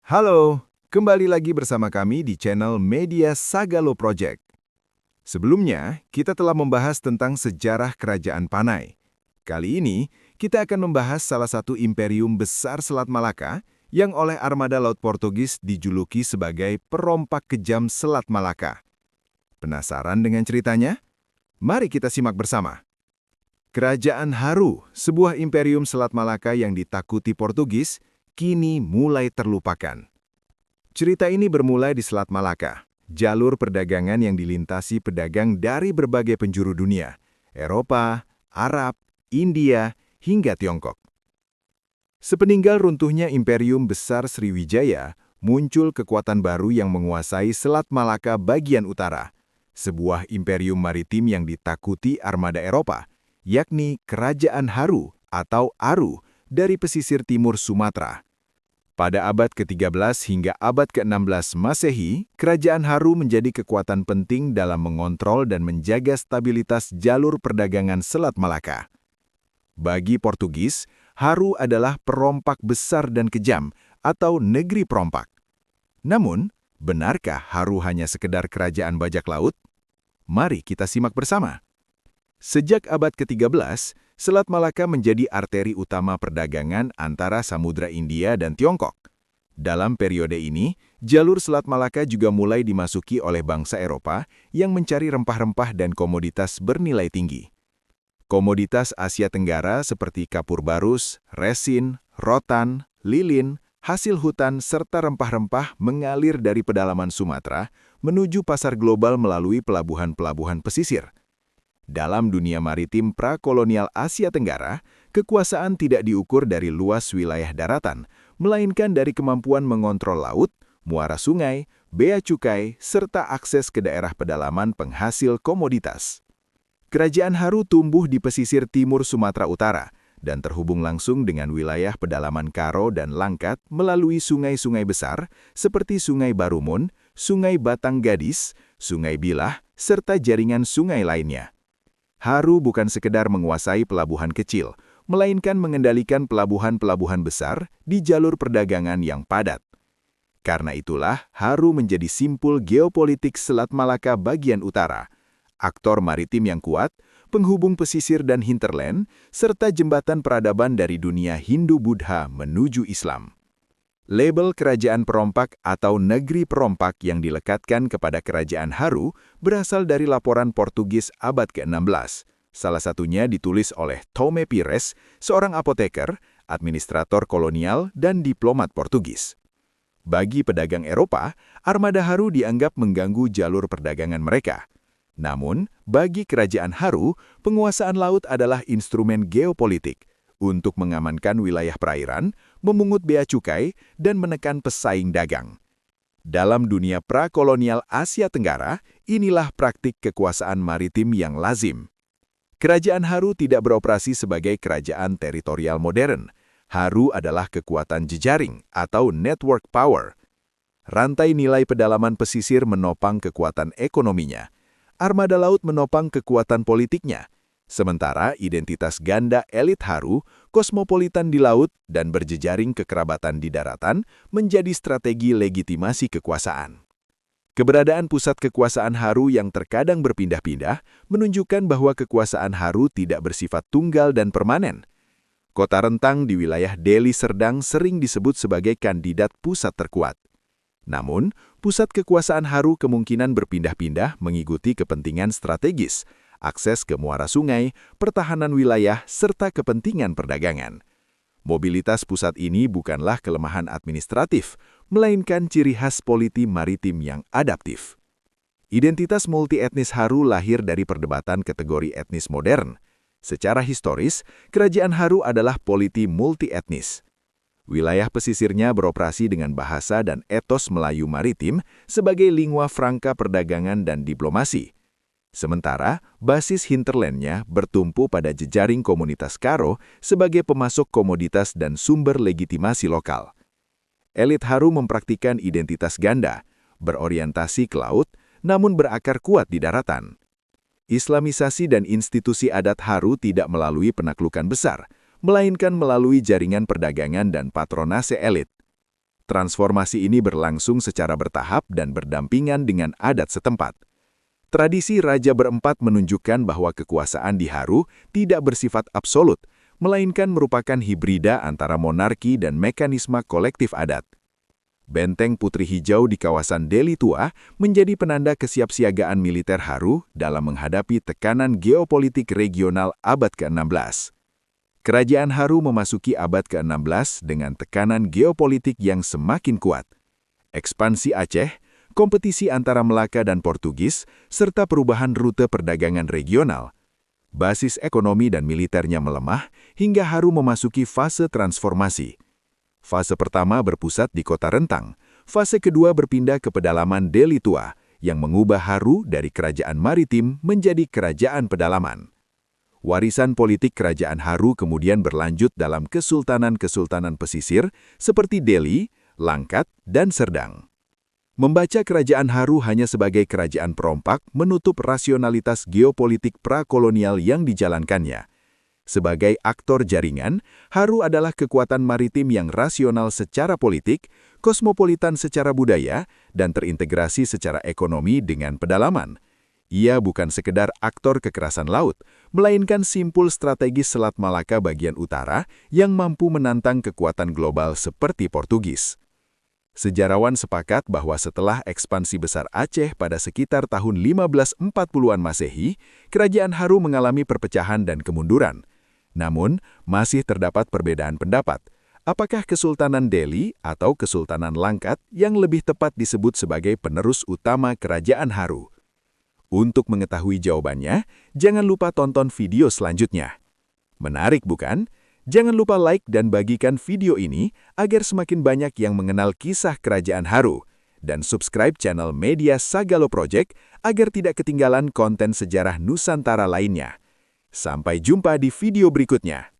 Halo, kembali lagi bersama kami di channel Media Sagalo Project. Sebelumnya, kita telah membahas tentang sejarah Kerajaan Panay. Kali ini, kita akan membahas salah satu imperium besar Selat Malaka yang oleh armada Laut Portugis dijuluki sebagai perompak kejam Selat Malaka. Penasaran dengan ceritanya? Mari kita simak bersama. Kerajaan Haru, sebuah imperium Selat Malaka yang ditakuti Portugis, kini mulai terlupakan. Cerita ini bermulai di Selat Malaka, jalur perdagangan yang dilintasi pedagang dari berbagai penjuru dunia, Eropa, Arab, India, hingga Tiongkok. Sepeninggal runtuhnya Imperium Besar Sriwijaya, muncul kekuatan baru yang menguasai Selat Malaka bagian utara, sebuah imperium maritim yang ditakuti armada Eropa, yakni Kerajaan Haru atau Aru dari pesisir timur Sumatera. Pada abad ke-13 hingga abad ke-16 Masehi, Kerajaan Haru menjadi kekuatan penting dalam mengontrol dan menjaga stabilitas jalur perdagangan Selat Malaka. Bagi Portugis, Haru adalah perompak besar dan kejam atau negeri perompak. Namun, benarkah Haru hanya sekedar kerajaan bajak laut? Mari kita simak bersama. Sejak abad ke-13, Selat Malaka menjadi arteri utama perdagangan antara Samudra India dan Tiongkok. Dalam periode ini, jalur Selat Malaka juga mulai dimasuki oleh bangsa Eropa yang mencari rempah-rempah dan komoditas bernilai tinggi. Komoditas Asia Tenggara seperti kapur barus, resin, rotan, lilin, hasil hutan serta rempah-rempah mengalir dari pedalaman Sumatera menuju pasar global melalui pelabuhan-pelabuhan pesisir. Dalam dunia maritim prakolonial Asia Tenggara, kekuasaan tidak diukur dari luas wilayah daratan, melainkan dari kemampuan mengontrol laut, muara sungai, bea cukai, serta akses ke daerah pedalaman penghasil komoditas. Kerajaan Haru tumbuh di pesisir timur Sumatera Utara dan terhubung langsung dengan wilayah pedalaman Karo dan Langkat melalui sungai-sungai besar seperti Sungai Barumun, Sungai Batang Gadis, Sungai Bilah, serta jaringan sungai lainnya. Haru bukan sekedar menguasai pelabuhan kecil, melainkan mengendalikan pelabuhan-pelabuhan besar di jalur perdagangan yang padat. Karena itulah, Haru menjadi simpul geopolitik Selat Malaka bagian utara, aktor maritim yang kuat, penghubung pesisir dan hinterland, serta jembatan peradaban dari dunia Hindu-Buddha menuju Islam. Label kerajaan perompak atau negeri perompak yang dilekatkan kepada kerajaan Haru berasal dari laporan Portugis abad ke-16. Salah satunya ditulis oleh Tomé Pires, seorang apoteker, administrator kolonial, dan diplomat Portugis. Bagi pedagang Eropa, armada Haru dianggap mengganggu jalur perdagangan mereka. Namun, bagi kerajaan Haru, penguasaan laut adalah instrumen geopolitik untuk mengamankan wilayah perairan, memungut bea cukai, dan menekan pesaing dagang. Dalam dunia prakolonial Asia Tenggara, inilah praktik kekuasaan maritim yang lazim. Kerajaan Haru tidak beroperasi sebagai kerajaan teritorial modern. Haru adalah kekuatan jejaring atau network power. Rantai nilai pedalaman pesisir menopang kekuatan ekonominya. Armada laut menopang kekuatan politiknya. Sementara identitas ganda elit Haru, kosmopolitan di laut, dan berjejaring kekerabatan di daratan menjadi strategi legitimasi kekuasaan. Keberadaan pusat kekuasaan Haru yang terkadang berpindah-pindah menunjukkan bahwa kekuasaan Haru tidak bersifat tunggal dan permanen. Kota rentang di wilayah Deli Serdang sering disebut sebagai kandidat pusat terkuat. Namun, pusat kekuasaan Haru kemungkinan berpindah-pindah mengikuti kepentingan strategis, akses ke muara sungai, pertahanan wilayah, serta kepentingan perdagangan. Mobilitas pusat ini bukanlah kelemahan administratif, melainkan ciri khas politi maritim yang adaptif. Identitas multietnis Haru lahir dari perdebatan kategori etnis modern. Secara historis, kerajaan Haru adalah politi multietnis. Wilayah pesisirnya beroperasi dengan bahasa dan etos Melayu maritim sebagai lingua franca perdagangan dan diplomasi. Sementara, basis hinterlandnya bertumpu pada jejaring komunitas Karo sebagai pemasok komoditas dan sumber legitimasi lokal. Elit Haru mempraktikkan identitas ganda, berorientasi ke laut, namun berakar kuat di daratan. Islamisasi dan institusi adat Haru tidak melalui penaklukan besar, melainkan melalui jaringan perdagangan dan patronase elit. Transformasi ini berlangsung secara bertahap dan berdampingan dengan adat setempat. Tradisi Raja Berempat menunjukkan bahwa kekuasaan di Haru tidak bersifat absolut, melainkan merupakan hibrida antara monarki dan mekanisme kolektif adat. Benteng Putri Hijau di kawasan Deli Tua menjadi penanda kesiapsiagaan militer Haru dalam menghadapi tekanan geopolitik regional abad ke-16. Kerajaan Haru memasuki abad ke-16 dengan tekanan geopolitik yang semakin kuat. Ekspansi Aceh, kompetisi antara Melaka dan Portugis, serta perubahan rute perdagangan regional. Basis ekonomi dan militernya melemah hingga Haru memasuki fase transformasi. Fase pertama berpusat di Kota Rentang, fase kedua berpindah ke pedalaman Deli Tua yang mengubah Haru dari kerajaan maritim menjadi kerajaan pedalaman. Warisan politik kerajaan Haru kemudian berlanjut dalam kesultanan-kesultanan pesisir seperti Deli, Langkat, dan Serdang. Membaca kerajaan Haru hanya sebagai kerajaan perompak menutup rasionalitas geopolitik prakolonial yang dijalankannya. Sebagai aktor jaringan, Haru adalah kekuatan maritim yang rasional secara politik, kosmopolitan secara budaya, dan terintegrasi secara ekonomi dengan pedalaman. Ia bukan sekedar aktor kekerasan laut, melainkan simpul strategis Selat Malaka bagian utara yang mampu menantang kekuatan global seperti Portugis. Sejarawan sepakat bahwa setelah ekspansi besar Aceh pada sekitar tahun 1540-an Masehi, kerajaan Haru mengalami perpecahan dan kemunduran. Namun, masih terdapat perbedaan pendapat. Apakah Kesultanan Deli atau Kesultanan Langkat yang lebih tepat disebut sebagai penerus utama kerajaan Haru? Untuk mengetahui jawabannya, jangan lupa tonton video selanjutnya. Menarik bukan? Jangan lupa like dan bagikan video ini agar semakin banyak yang mengenal kisah kerajaan Haru. Dan subscribe channel Media Sagalo Project agar tidak ketinggalan konten sejarah Nusantara lainnya. Sampai jumpa di video berikutnya.